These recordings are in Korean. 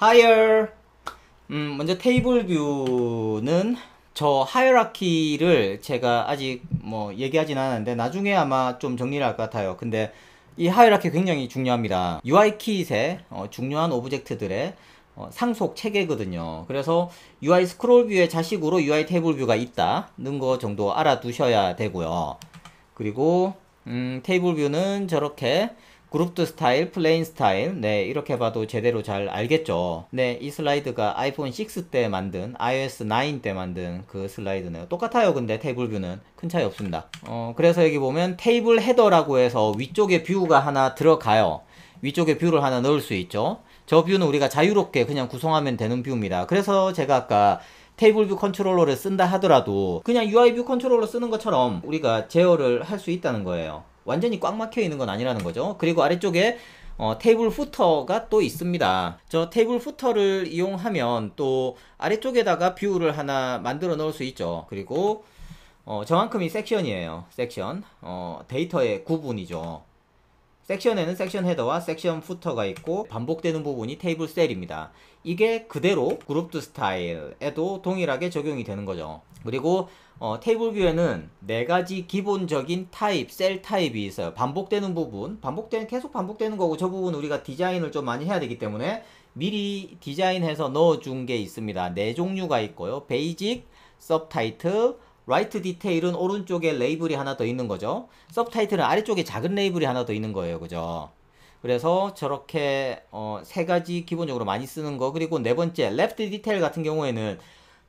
higher. 먼저 테이블 뷰는 저 하이라키를 제가 아직 뭐 얘기하진 않았는데 나중에 아마 좀 정리를 할 것 같아요. 근데 이 하이라키 굉장히 중요합니다. UI 킷의 중요한 오브젝트들의 상속 체계거든요. 그래서 UI 스크롤 뷰의 자식으로 UI 테이블 뷰가 있다는 거 정도 알아두셔야 되고요. 그리고 테이블 뷰는 저렇게 그룹드 스타일, 플레인 스타일, 네, 이렇게 봐도 제대로 잘 알겠죠. 네, 이 슬라이드가 아이폰 6 때 만든, iOS 9 때 만든 그 슬라이드네요. 똑같아요. 근데 테이블 뷰는 큰 차이 없습니다. 그래서 여기 보면 테이블 헤더라고 해서 위쪽에 뷰가 하나 들어가요. 위쪽에 뷰를 하나 넣을 수 있죠. 저 뷰는 우리가 자유롭게 그냥 구성하면 되는 뷰입니다. 그래서 제가 아까 테이블 뷰 컨트롤러를 쓴다 하더라도 그냥 UI 뷰 컨트롤러 쓰는 것처럼 우리가 제어를 할 수 있다는 거예요. 완전히 꽉 막혀 있는 건 아니라는 거죠. 그리고 아래쪽에 테이블 후터가 또 있습니다. 저 테이블 후터를 이용하면 또 아래쪽에다가 뷰를 하나 만들어 넣을 수 있죠. 그리고 저만큼이 섹션이에요. 섹션. 데이터의 구분이죠. 섹션에는 섹션 헤더와 섹션 후터가 있고 반복되는 부분이 테이블 셀입니다. 이게 그대로 그룹드 스타일에도 동일하게 적용이 되는 거죠. 그리고 테이블 뷰에는 네 가지 기본적인 타입, 셀 타입이 있어요. 반복되는 부분, 계속 반복되는 거고 저 부분 우리가 디자인을 좀 많이 해야 되기 때문에 미리 디자인해서 넣어준 게 있습니다. 네 종류가 있고요. 베이직, 서브타이틀, 라이트 디테일은 오른쪽에 레이블이 하나 더 있는 거죠. 서브타이틀은 아래쪽에 작은 레이블이 하나 더 있는 거예요. 그죠? 그래서 저렇게 세 가지 기본적으로 많이 쓰는 거. 그리고 네 번째 레프트 디테일 같은 경우에는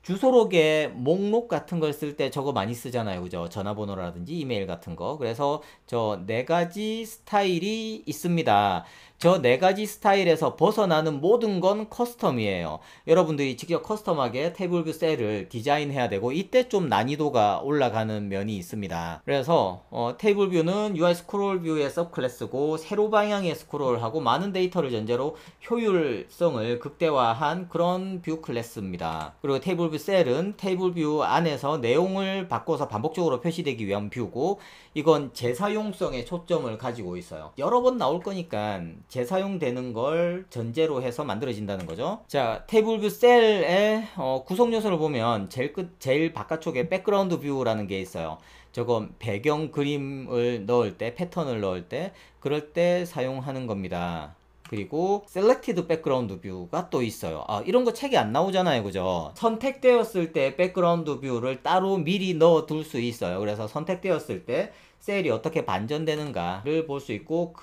주소록에 목록 같은 걸 쓸 때 저거 많이 쓰잖아요. 그죠? 전화번호라든지 이메일 같은 거. 그래서 저 네 가지 스타일이 있습니다. 저 네 가지 스타일에서 벗어나는 모든 건 커스텀이에요. 여러분들이 직접 커스텀하게 테이블 뷰 셀을 디자인해야 되고 이때 좀 난이도가 올라가는 면이 있습니다. 그래서 테이블 뷰는 UI 스크롤 뷰의 서브 클래스고 세로 방향의 스크롤하고 많은 데이터를 전제로 효율성을 극대화한 그런 뷰 클래스입니다. 그리고 테이블 뷰 셀은 테이블 뷰 안에서 내용을 바꿔서 반복적으로 표시되기 위한 뷰고 이건 재사용성에 초점을 가지고 있어요. 여러 번 나올 거니까 재사용되는 걸 전제로 해서 만들어진다는 거죠. 자, 테이블 뷰 셀의 구성 요소를 보면 제일 바깥쪽에 백그라운드 뷰라는 게 있어요. 저건 배경 그림을 넣을 때, 패턴을 넣을 때, 그럴 때 사용하는 겁니다. 그리고 셀렉티드 백그라운드 뷰가 또 있어요. 이런 거 책에 안 나오잖아요. 그죠? 선택되었을 때 백그라운드 뷰를 따로 미리 넣어 둘 수 있어요. 그래서 선택되었을 때 셀이 어떻게 반전되는가를 볼 수 있고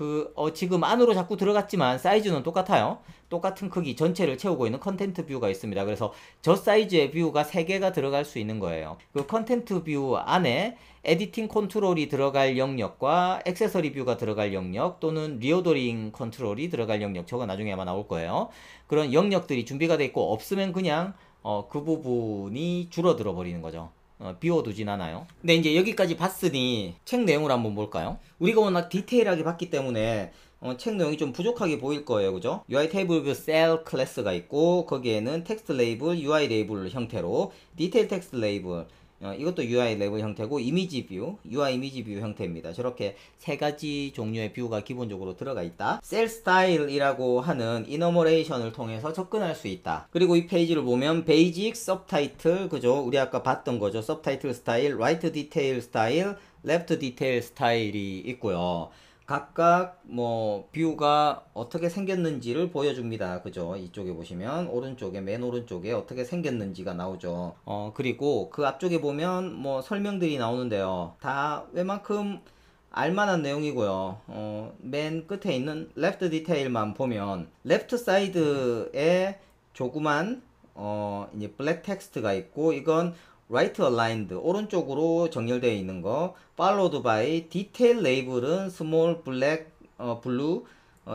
지금 안으로 자꾸 들어갔지만 사이즈는 똑같아요. 똑같은 크기 전체를 채우고 있는 컨텐트 뷰가 있습니다. 그래서 저 사이즈의 뷰가 3개가 들어갈 수 있는 거예요. 그 컨텐트 뷰 안에 에디팅 컨트롤이 들어갈 영역과 액세서리 뷰가 들어갈 영역 또는 리오더링 컨트롤이 들어갈 영역, 저거 나중에 아마 나올 거예요. 그런 영역들이 준비가 돼 있고 없으면 그냥 그 부분이 줄어들어 버리는 거죠. 비워두진 않아요. 근데 이제 여기까지 봤으니 책 내용을 한번 볼까요? 우리가 워낙 디테일하게 봤기 때문에 책 내용이 좀 부족하게 보일 거예요. 그죠? UI 테이블 뷰 셀 클래스가 있고 거기에는 텍스트 레이블, UI 레이블 형태로 디테일 텍스트 레이블, 이것도 UI 레이블 형태고 이미지 뷰, UI 이미지 뷰 형태입니다. 저렇게 세 가지 종류의 뷰가 기본적으로 들어가 있다. 셀 스타일이라고 하는 이너머레이션을 통해서 접근할 수 있다. 그리고 이 페이지를 보면 베이직, 서브타이틀, 그죠? 우리 아까 봤던 거죠. 서브타이틀 스타일, 라이트 디테일 스타일, 레프트 디테일 스타일이 있고요. 각각 뭐 뷰가 어떻게 생겼는지를 보여줍니다. 그죠? 이쪽에 보시면 오른쪽에 맨 오른쪽에 어떻게 생겼는지가 나오죠. 그리고 그 앞쪽에 보면 뭐 설명들이 나오는데요. 다 웬만큼 알만한 내용이고요. 맨 끝에 있는 레프트 디테일만 보면 레프트 사이드에 조그만 이제 블랙 텍스트가 있고 이건 right aligned 오른쪽으로 정렬되어 있는 거 followed by detail label은 small black blue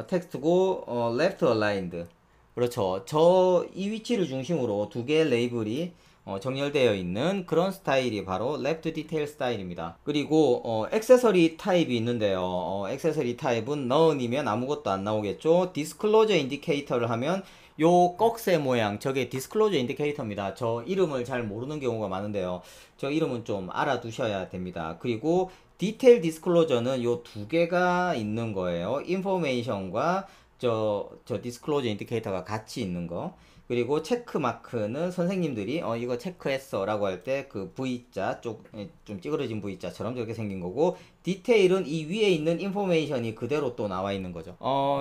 텍스트고 left aligned 그렇죠. 이 위치를 중심으로 두 개의 레이블이 정렬되어 있는 그런 스타일이 바로 left detail 스타일입니다. 그리고 액세서리 타입이 있는데요. 액세서리 타입은 none이면 아무것도 안 나오겠죠. disclosure indicator를 하면 요 꺽쇠 모양 저게 디스클로저 인디케이터입니다. 저 이름을 잘 모르는 경우가 많은데요. 저 이름은 좀 알아두셔야 됩니다. 그리고 디테일 디스클로저는 요 두 개가 있는 거예요. 인포메이션과 저 디스클로저 인디케이터가 같이 있는 거. 그리고 체크 마크는 선생님들이 이거 체크했어 라고 할 때 그 V자 쪽 좀 찌그러진 V자처럼 저렇게 생긴 거고, 디테일은 이 위에 있는 인포메이션이 그대로 또 나와 있는 거죠.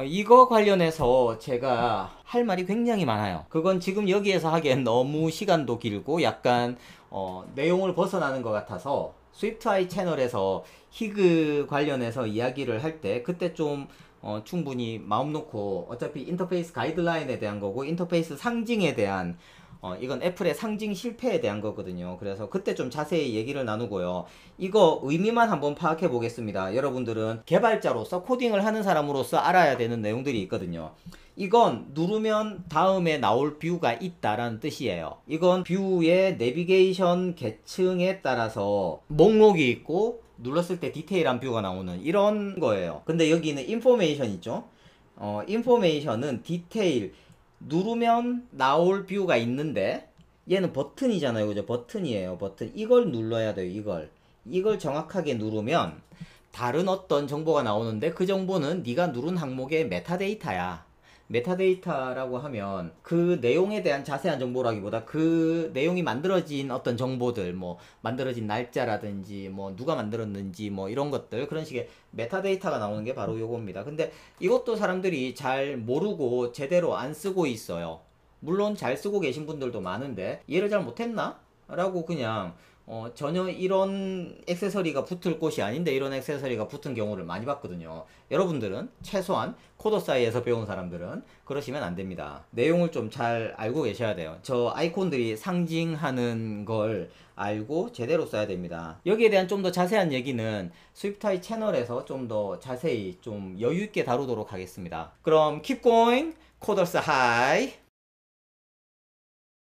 이거 관련해서 제가 할 말이 굉장히 많아요. 그건 지금 여기에서 하기엔 너무 시간도 길고 약간 내용을 벗어나는 것 같아서 스위프트아이 채널에서 히그 관련해서 이야기를 할 때 그때 좀 충분히 마음 놓고, 어차피 인터페이스 가이드라인에 대한 거고 인터페이스 상징에 대한 이건 애플의 상징 실패에 대한 거거든요. 그래서 그때 좀 자세히 얘기를 나누고요. 이거 의미만 한번 파악해 보겠습니다. 여러분들은 개발자로서 코딩을 하는 사람으로서 알아야 되는 내용들이 있거든요. 이건 누르면 다음에 나올 뷰가 있다라는 뜻이에요. 이건 뷰의 내비게이션 계층에 따라서 목록이 있고 눌렀을 때 디테일한 뷰가 나오는 이런 거예요. 근데 여기는 인포메이션 있죠. 인포메이션은 디테일, 누르면 나올 뷰가 있는데 얘는 버튼이잖아요. 그죠? 버튼이에요. 버튼. 이걸 눌러야 돼요. 이걸 정확하게 누르면 다른 어떤 정보가 나오는데 그 정보는 네가 누른 항목의 메타데이터야. 메타데이터라고 하면 그 내용에 대한 자세한 정보라기보다 그 내용이 만들어진 어떤 정보들, 뭐 만들어진 날짜라든지 뭐 누가 만들었는지 뭐 이런 것들, 그런 식의 메타데이터가 나오는 게 바로 요겁니다. 근데 이것도 사람들이 잘 모르고 제대로 안 쓰고 있어요. 물론 잘 쓰고 계신 분들도 많은데 이해를 잘 못했나? 라고 그냥 전혀 이런 액세서리가 붙을 곳이 아닌데 이런 액세서리가 붙은 경우를 많이 봤거든요. 여러분들은 최소한 코더 사이에서 배운 사람들은 그러시면 안 됩니다. 내용을 좀 잘 알고 계셔야 돼요. 저 아이콘들이 상징하는 걸 알고 제대로 써야 됩니다. 여기에 대한 좀 더 자세한 얘기는 스위프트아이 채널에서 좀 더 자세히 좀 여유 있게 다루도록 하겠습니다. 그럼 keep going, 코더스 하이.